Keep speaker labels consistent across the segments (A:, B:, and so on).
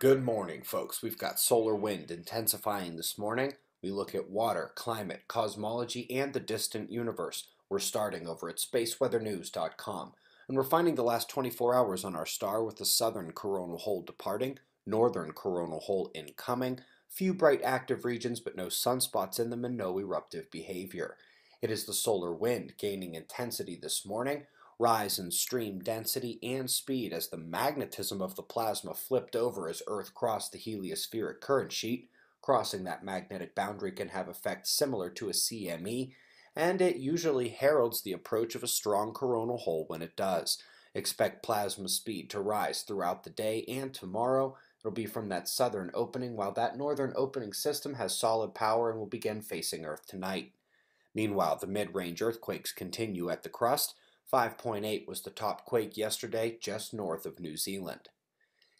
A: Good morning, folks. We've got solar wind intensifying this morning. We look at water, climate, cosmology, and the distant universe. We're starting over at spaceweathernews.com, and we're finding the last 24 hours on our star with the southern coronal hole departing, northern coronal hole incoming, few bright active regions but no sunspots in them and no eruptive behavior. It is the solar wind gaining intensity this morning, rise in stream density and speed as the magnetism of the plasma flipped over as Earth crossed the heliospheric current sheet. Crossing that magnetic boundary can have effects similar to a CME, and it usually heralds the approach of a strong coronal hole when it does. Expect plasma speed to rise throughout the day and tomorrow. It'll be from that southern opening, while that northern opening system has solid power and will begin facing Earth tonight. Meanwhile, the mid-range earthquakes continue at the crust. 5.8 was the top quake yesterday, just north of New Zealand.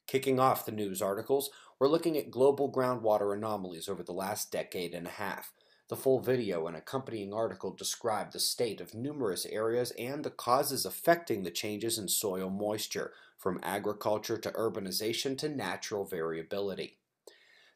A: Kicking off the news articles, we're looking at global groundwater anomalies over the last decade and a half. The full video and accompanying article describe the state of numerous areas and the causes affecting the changes in soil moisture, from agriculture to urbanization to natural variability.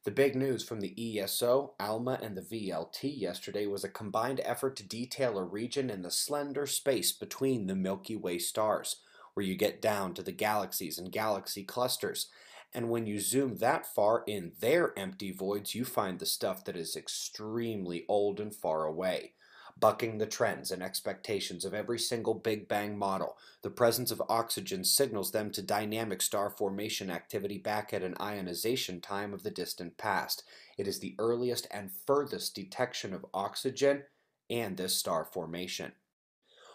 A: The big news from the ESO, ALMA, and the VLT yesterday was a combined effort to detail a region in the slender space between the Milky Way stars, where you get down to the galaxies and galaxy clusters. And when you zoom that far in their empty voids, you find the stuff that is extremely old and far away. Bucking the trends and expectations of every single Big Bang model, the presence of oxygen signals them to dynamic star formation activity back at an ionization time of the distant past. It is the earliest and furthest detection of oxygen and this star formation.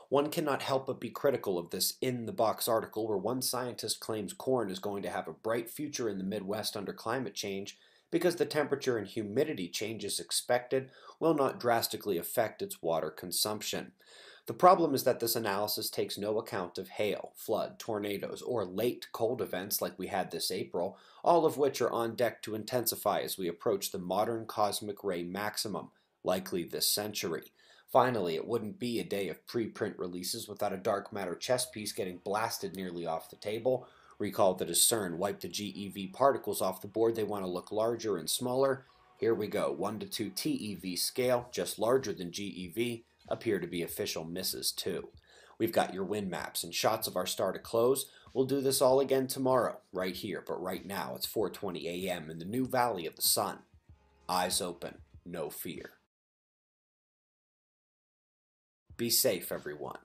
A: One cannot help but be critical of this in-the-box article where one scientist claims corn is going to have a bright future in the Midwest under climate change because the temperature and humidity changes expected will not drastically affect its water consumption. The problem is that this analysis takes no account of hail, flood, tornadoes, or late cold events like we had this April, all of which are on deck to intensify as we approach the modern cosmic ray maximum, likely this century. Finally, it wouldn't be a day of preprint releases without a dark matter chess piece getting blasted nearly off the table. Recall that as CERN wiped the GeV particles off the board, they want to look larger and smaller. Here we go, 1 to 2 TeV scale, just larger than GeV, appear to be official misses too. We've got your wind maps and shots of our star to close. We'll do this all again tomorrow, right here, but right now it's 4:20 a.m. in the new Valley of the Sun. Eyes open, no fear. Be safe, everyone.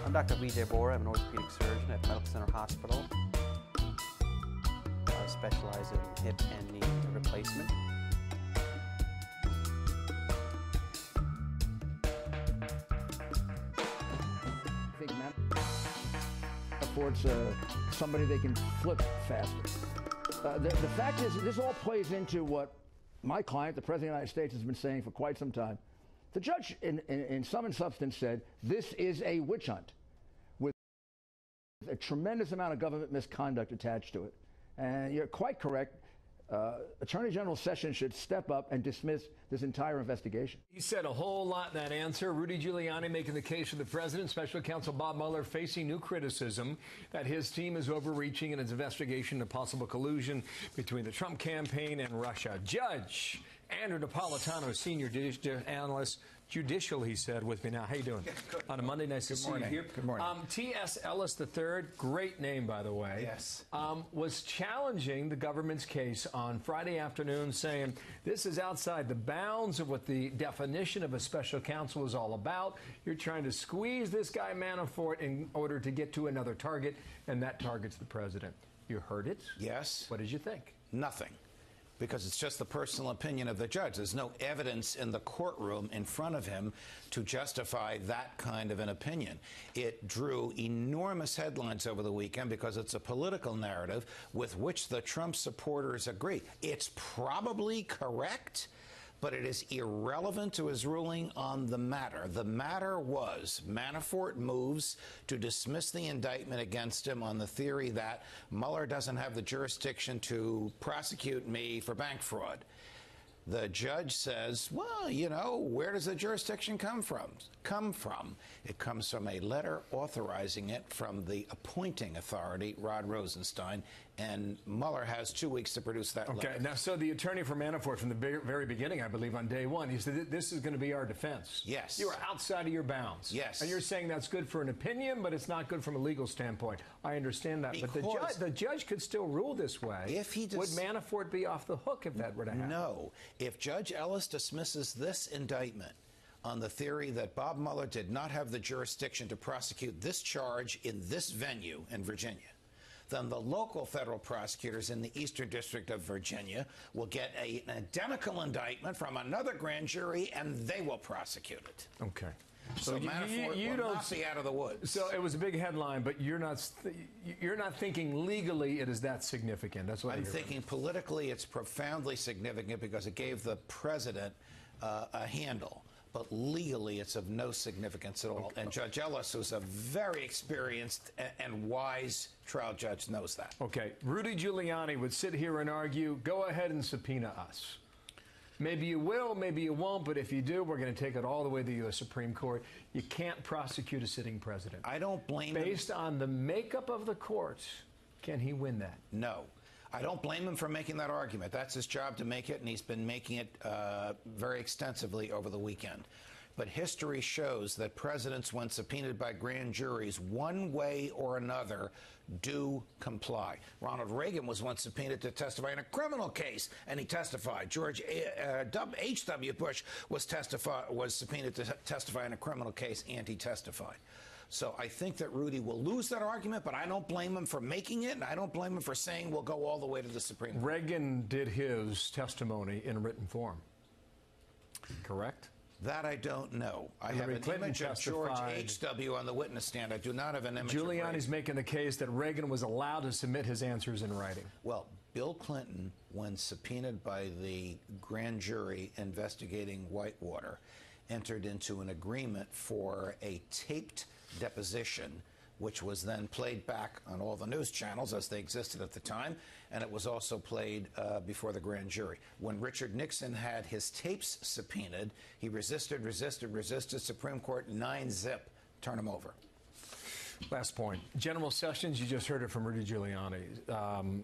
B: I'm Dr. Vijay Bora. I'm an orthopedic surgeon at Medical Center Hospital. I specialize in hip and knee replacement.
C: I think affords somebody they can flip faster. The fact is, this all plays into what my client, the President of the United States, has been saying for quite some time. The judge, in sum and substance, said this is a witch hunt with a tremendous amount of government misconduct attached to it. And you're quite correct. Attorney General Sessions should step up and dismiss this entire investigation.
D: He said a whole lot in that answer. Rudy Giuliani making the case for the president. Special counsel Bob Mueller facing new criticism that his team is overreaching in its investigation of possible collusion between the Trump campaign and Russia. Judge Andrew Napolitano, senior judicial, he said, with me now. How you doing?
E: Good.
D: On a Monday, nice to see you here.
E: Good morning.
D: T.S. Ellis III, great name, by the way.
E: Yes.
D: Was challenging the government's case on Friday afternoon, saying this is outside the bounds of what the definition of a special counsel is all about. You're trying to squeeze this guy Manafort in order to get to another target, and that target's the president. You heard it?
E: Yes.
D: What did you think?
E: Nothing. Because it's just the personal opinion of the judge. There's no evidence in the courtroom in front of him to justify that kind of an opinion. It drew enormous headlines over the weekend because it's a political narrative with which the Trump supporters agree. It's probably correct, but it is irrelevant to his ruling on the matter. The matter was Manafort moves to dismiss the indictment against him on the theory that Mueller doesn't have the jurisdiction to prosecute me for bank fraud. The judge says, well, you know, where does the jurisdiction come from? It comes from a letter authorizing it from the appointing authority, Rod Rosenstein, and Mueller has 2 weeks to produce that letter.
D: Okay, now, so the attorney for Manafort from the very beginning, I believe, on day one, he said this is going to be our defense.
E: Yes.
D: You are outside of your bounds.
E: Yes.
D: And you're saying that's good for an opinion, but it's not good from a legal standpoint. I understand that.
E: Because
D: but the judge could still rule this way.
E: If he
D: would Manafort be off the hook if that were to happen?
E: No. If Judge Ellis dismisses this indictment on the theory that Bob Mueller did not have the jurisdiction to prosecute this charge in this venue in Virginia, then the local federal prosecutors in the Eastern District of Virginia will get an identical indictment from another grand jury, and they will prosecute it.
D: Okay.
E: So Manafort will not be out of the woods.
D: So it was a big headline, but you're not thinking legally it is that significant. That's what
E: I'm thinking politically it's profoundly significant because it gave the president a handle. But legally, it's of no significance at all. Okay. And Judge Ellis, who's a very experienced and wise trial judge, knows that.
D: Okay. Rudy Giuliani would sit here and argue, go ahead and subpoena us. Maybe you will, maybe you won't, but if you do, we're going to take it all the way to the U.S. Supreme Court. You can't prosecute a sitting president.
E: I don't blame him.
D: Based on the makeup of the court, can he win that?
E: No. I don't blame him for making that argument. That's his job to make it, and he's been making it very extensively over the weekend. But history shows that presidents, when subpoenaed by grand juries, one way or another, do comply. Ronald Reagan was once subpoenaed to testify in a criminal case, and he testified. George H.W. Bush was subpoenaed to testify in a criminal case, and he testified. So I think that Rudy will lose that argument, but I don't blame him for making it, and I don't blame him for saying we'll go all the way to the Supreme Court.
D: Reagan did his testimony in written form, correct?
E: That I don't know. I have an image of George H.W. on the witness stand. I do not have an image of Reagan.
D: Giuliani's making the case that Reagan was allowed to submit his answers in writing.
E: Well, Bill Clinton, when subpoenaed by the grand jury investigating Whitewater, entered into an agreement for a taped deposition, which was then played back on all the news channels as they existed at the time, and it was also played before the grand jury. When Richard Nixon had his tapes subpoenaed, he resisted, Supreme Court 9-zip, turn him over.
D: Last point. General Sessions, you just heard it from Rudy Giuliani.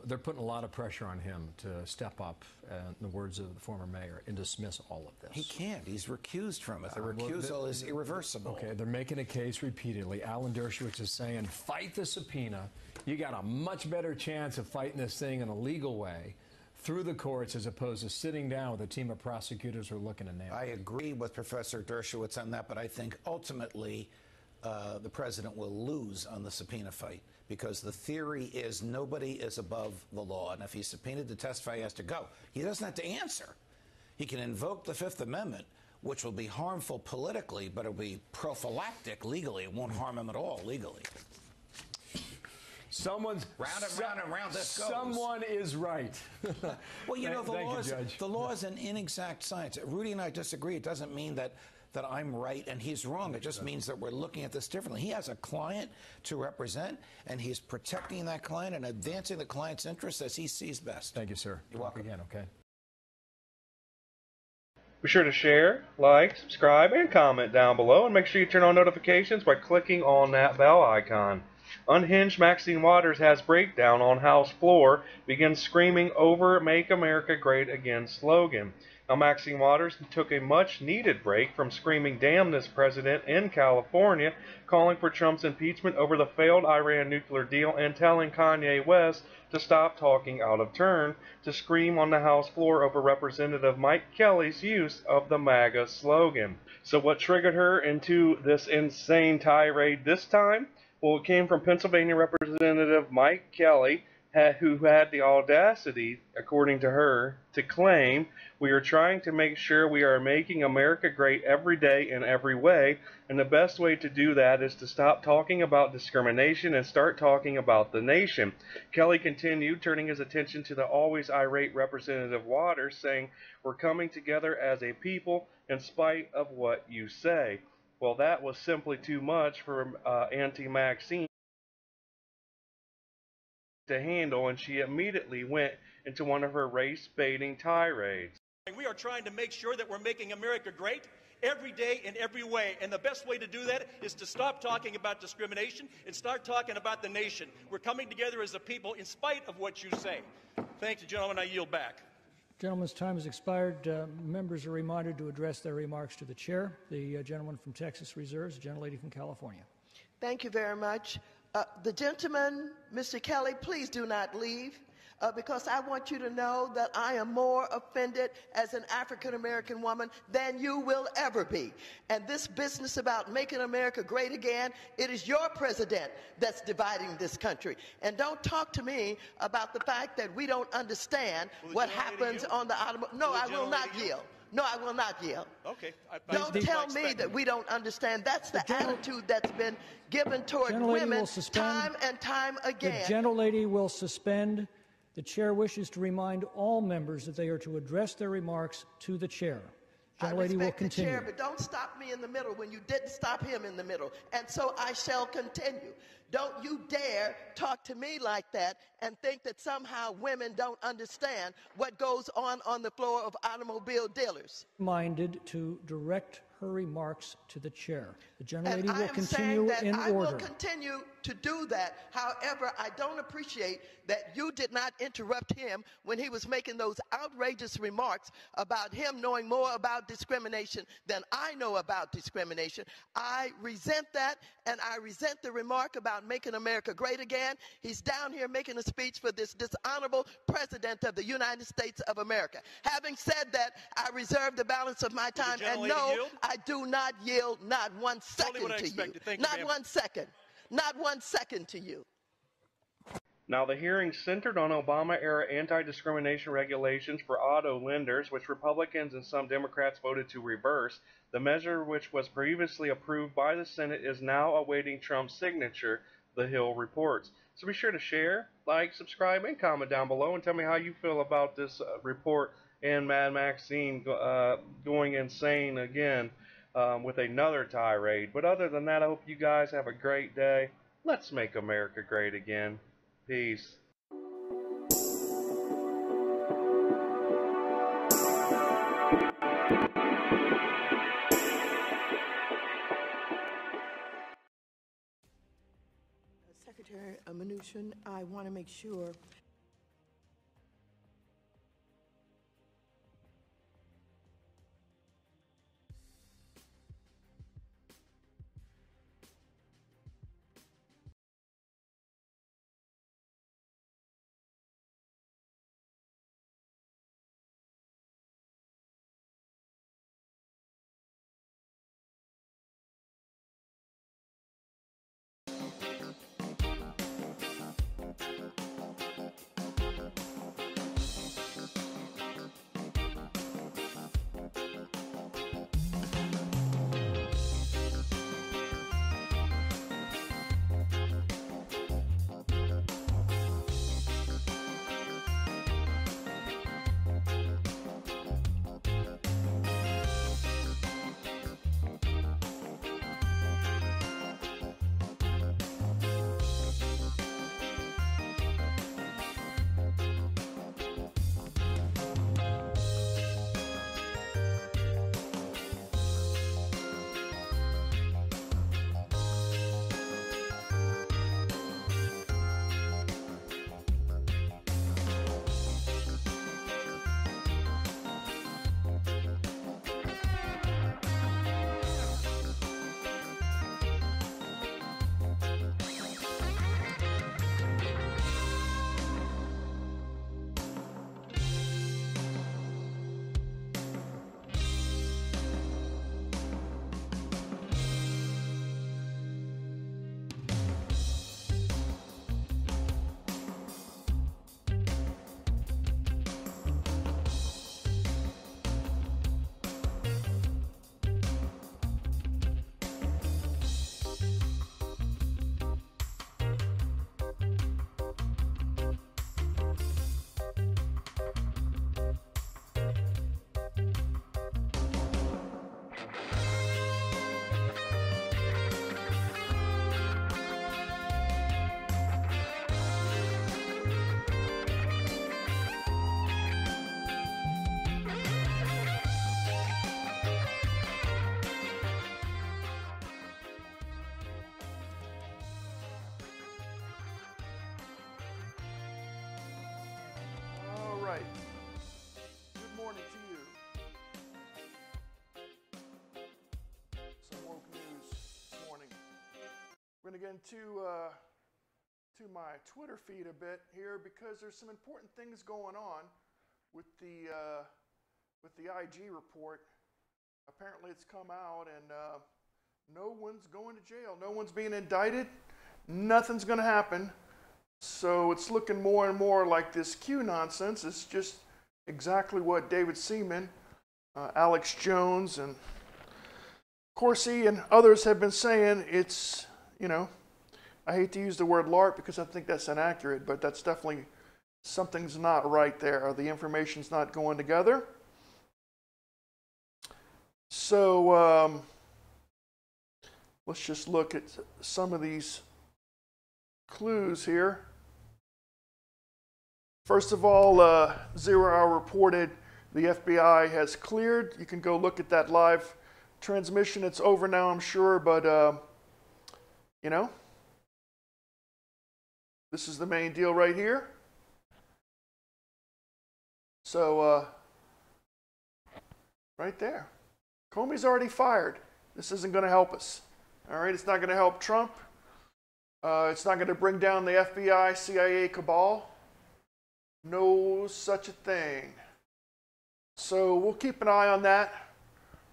D: They're putting a lot of pressure on him to step up, in the words of the former mayor, and dismiss all of this.
E: He can't. He's recused from it. The recusal is irreversible.
D: Okay, they're making a case repeatedly. Alan Dershowitz is saying, fight the subpoena. You got a much better chance of fighting this thing in a legal way through the courts as opposed to sitting down with a team of prosecutors who are looking to nail it.
E: I agree with Professor Dershowitz on that, but I think ultimately the president will lose on the subpoena fight because the theory is nobody is above the law. And if he's subpoenaed to testify, he has to go. He doesn't have to answer. He can invoke the Fifth Amendment, which will be harmful politically, but it'll be prophylactic legally. It won't harm him at all legally.
D: Someone's
E: round and round this goes.
D: Someone is right.
E: Well, you know, the law is an inexact science. Rudy and I disagree. It doesn't mean that I'm right and he's wrong. It just means that we're looking at this differently. He has a client to represent, and he's protecting that client and advancing the client's interests as he sees best.
D: Thank you, sir.
E: You're welcome.
D: Again, okay.
F: Be sure to share, like, subscribe, and comment down below, and make sure you turn on notifications by clicking on that bell icon. Unhinged Maxine Waters has breakdown on House floor, begins screaming over Make America Great Again slogan. Now, Maxine Waters took a much-needed break from screaming "damn this president" in California, calling for Trump's impeachment over the failed Iran nuclear deal and telling Kanye West to stop talking out of turn, to scream on the House floor over Representative Mike Kelly's use of the MAGA slogan. So what triggered her into this insane tirade this time? Well, it came from Pennsylvania Representative Mike Kelly, who had the audacity, according to her, to claim, "We are trying to make sure we are making America great every day in every way, and the best way to do that is to stop talking about discrimination and start talking about the nation." Kelly continued, turning his attention to the always irate Representative Waters, saying, "We're coming together as a people in spite of what you say." Well, that was simply too much for Auntie Maxine to handle, and she immediately went into one of her race-baiting tirades.
G: We are trying to make sure that we're making America great every day in every way, and the best way to do that is to stop talking about discrimination and start talking about the nation. We're coming together as a people in spite of what you say. Thank you, gentlemen. I yield back.
H: Gentleman's time has expired. Members are reminded to address their remarks to the chair. The gentleman from Texas reserves, the gentlelady from California.
I: Thank you very much. The gentleman, Mr. Kelly, please do not leave. because I want you to know that I am more offended as an African-American woman than you will ever be. And this business about making America great again, it is your president that's dividing this country. And don't talk to me about the fact that we don't understand what happens on the automobile. No, I will not yield. No, I will not yield.
G: Okay.
I: Don't tell me that we don't understand. That's the attitude that's been given toward women time and time again.
H: The gentlelady will suspend. The chair wishes to remind all members that they are to address their remarks to the chair. Gentlelady will continue.
I: I respect the chair, but don't stop me in the middle when you didn't stop him in the middle. And so I shall continue. Don't you dare talk to me like that and think that somehow women don't understand what goes on the floor of automobile dealers.
H: Minded to direct her remarks to the chair. The gentlelady will continue
I: saying that
H: in
I: I
H: order.
I: will continue to do that. However, I don't appreciate that you did not interrupt him when he was making those outrageous remarks about him knowing more about discrimination than I know about discrimination. I resent that, and I resent the remark about making America great again. He's down here making a speech for this dishonorable president of the United States of America. Having said that, I reserve the balance of my time, and no,
G: yield?
I: I do not yield not 1 second to you. Not 1 second. Not 1 second to you.
F: Now, the hearing centered on Obama-era anti-discrimination regulations for auto lenders, which Republicans and some Democrats voted to reverse. The measure, which was previously approved by the Senate, is now awaiting Trump's signature, The Hill reports. So be sure to share, like, subscribe, and comment down below, and tell me how you feel about this report and Mad Maxine going insane again with another tirade. But other than that, I hope you guys have a great day. Let's make America great again. Peace.
I: Secretary Mnuchin, I want to make sure
J: right. Good morning to you. Some woke news this morning. We're going to get into to my Twitter feed a bit here because there's some important things going on with the IG report. Apparently it's come out and no one's going to jail. No one's being indicted. Nothing's going to happen. So it's looking more and more like this Q nonsense. It's just exactly what David Seaman, Alex Jones, and Corsi and others have been saying. It's, you know, I hate to use the word LARP because I think that's inaccurate, but that's definitely something's not right there. The information's not going together. So let's just look at some of these clues here. First of all, 0 Hour reported the FBI has cleared. You can go look at that live transmission. It's over now, I'm sure, but you know, this is the main deal right here. So right there. Comey's already fired. This isn't going to help us. All right, it's not going to help Trump. It's not going to bring down the FBI, CIA cabal. No such a thing. So we'll keep an eye on that.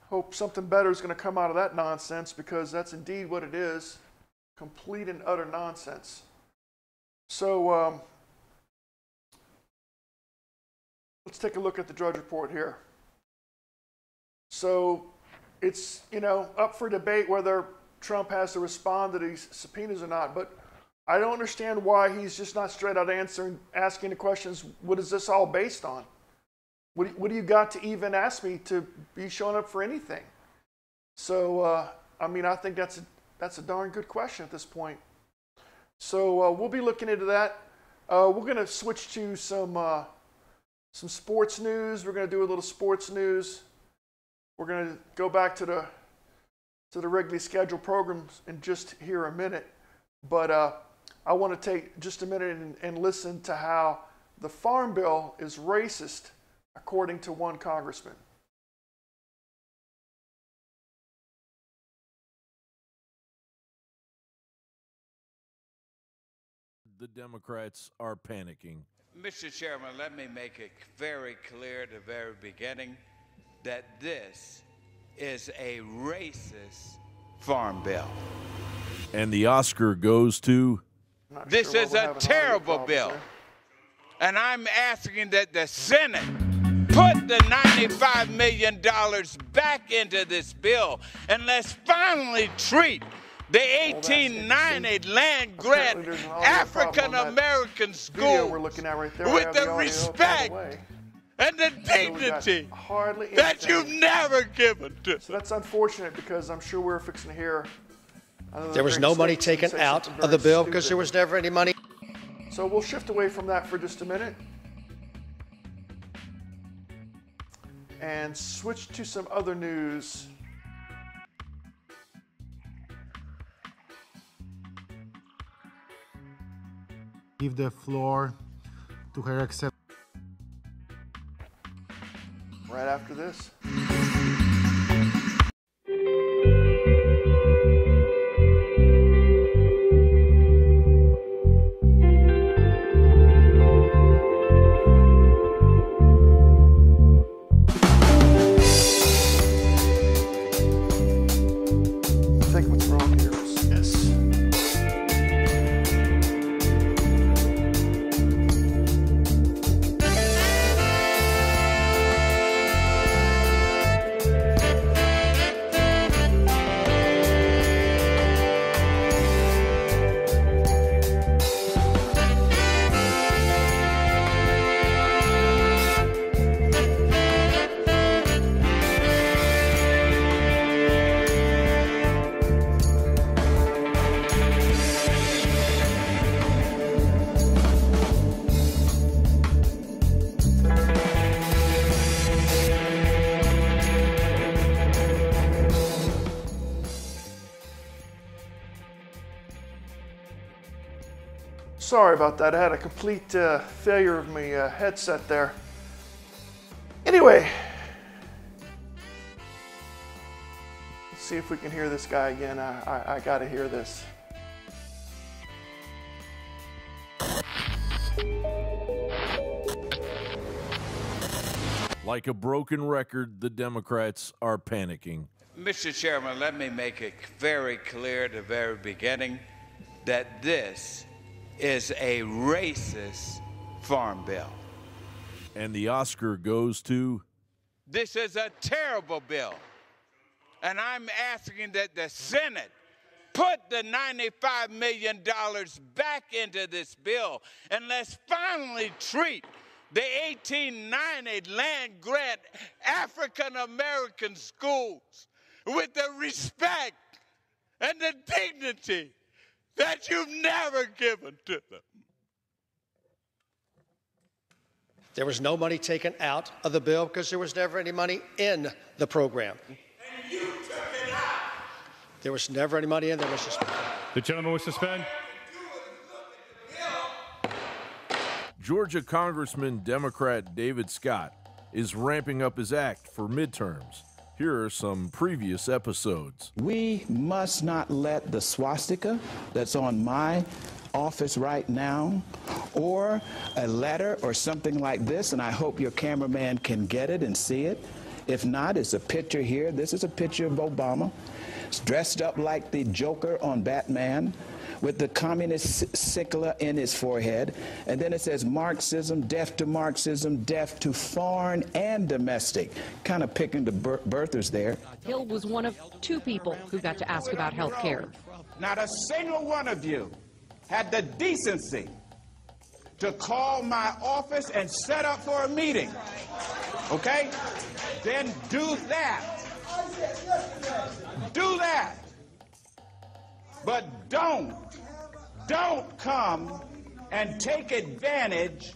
J: Hope something better is going to come out of that nonsense, because that's indeed what it is. Complete and utter nonsense. So let's take a look at the Drudge Report here. So it's, you know, up for debate whether Trump has to respond to these subpoenas or not, but I don't understand why he's just not straight out asking the questions, what is this all based on? What do you got to even ask me to be showing up for anything? So, I mean, I think that's a darn good question at this point. So we'll be looking into that. We're going to switch to some sports news. We're going to do a little sports news. We're going to go back to the regularly scheduled programs in just here a minute. But I want to take just a minute and listen to how the Farm Bill is racist, according to one congressman.
K: The Democrats are panicking.
L: Mr. Chairman, let me make it very clear at the very beginning that this is a racist farm bill.
K: And the Oscar goes to...
L: This is a terrible bill. And I'm asking that the Senate put the $95 million back into this bill, and let's finally treat the 1890 land grant African-American school with the respect and the dignity that you've never given to.
J: So that's unfortunate, because I'm sure we're fixing to hear.
M: There was no money taken out of the bill because there was never any money.
J: So we'll shift away from that for just a minute and switch to some other news.
N: Give the floor to her accept.
J: Right after this. I think what's wrong here is this. Sorry about that. I had a complete failure of my headset there. Anyway, let's see if we can hear this guy again. I got to hear this.
K: Like a broken record, the Democrats are panicking.
L: Mr. Chairman, let me make it very clear at the very beginning that this is a racist farm bill.
K: And the Oscar goes to...
L: This is a terrible bill. And I'm asking that the Senate put the $95 million back into this bill, and let's finally treat the 1890 land grant African American schools with the respect and the dignity that you've never given to them.
M: There was no money taken out of the bill because there was never any money in the program.
L: And you took it out.
M: There was never any money in there. Was suspended.
O: The gentleman was suspended.
K: Georgia Congressman Democrat David Scott is ramping up his act for midterms. Here are some previous episodes.
P: We must not let the swastika that's on my office right now, or a letter or something like this, and I hope your cameraman can get it and see it. If not, it's a picture here. This is a picture of Obama. It's dressed up like the Joker on Batman, with the communist sigil in his forehead. And then it says Marxism, death to foreign and domestic. Kind of picking the birthers there.
Q: Hill was one of 2 people who got to ask about health care.
R: Not a single one of you had the decency to call my office and set up for a meeting. Okay? Then do that. Do that. But don't come and take advantage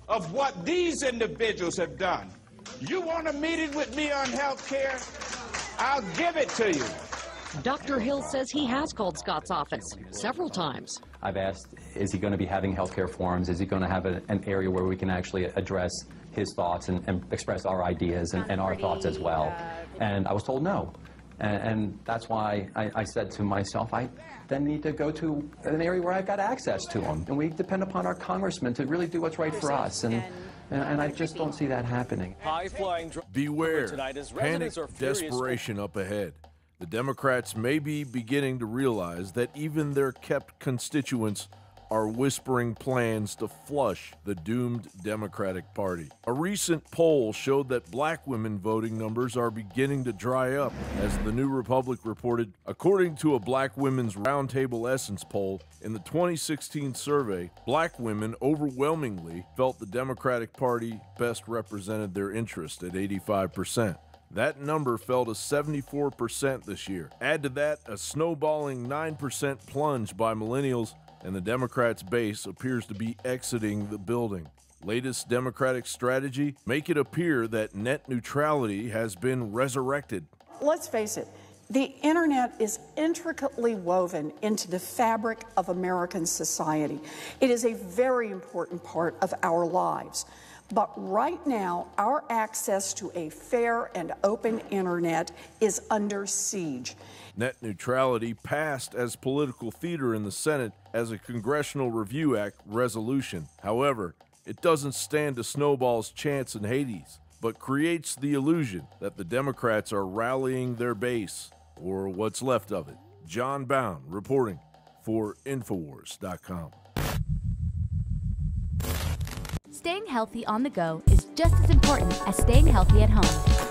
R: of what these individuals have done. You want a meeting with me on health care? I'll give it to you.
Q: Dr. Hill says he has called Scott's office several times.
B: I've asked, is he going to be having health care forums? Is he going to have an area where we can actually address his thoughts and express our ideas and our thoughts as well? And I was told no. And that's why I said to myself, I then need to go to an area where I've got access to them. And we depend upon our congressmen to really do what's right for us. And I just don't see that happening.
K: Beware, panic, desperation up ahead. The Democrats may be beginning to realize that even their kept constituents are whispering plans to flush the doomed Democratic Party. A recent poll showed that black women voting numbers are beginning to dry up. As the New Republic reported, according to a Black Women's Roundtable Essence poll, in the 2016 survey, black women overwhelmingly felt the Democratic Party best represented their interest at 85%. That number fell to 74% this year. Add to that a snowballing 9% plunge by millennials, and the Democrats' base appears to be exiting the building. Latest Democratic strategy? Make it appear that net neutrality has been resurrected.
S: Let's face it, the internet is intricately woven into the fabric of American society. It is a very important part of our lives. But right now, our access to a fair and open internet is under siege.
K: Net neutrality passed as political theater in the Senate as a Congressional Review Act resolution. However, it doesn't stand a snowball's chance in Hades, but creates the illusion that the Democrats are rallying their base, or what's left of it. John Bound reporting for Infowars.com.
T: Staying healthy on the go is just as important as staying healthy at home.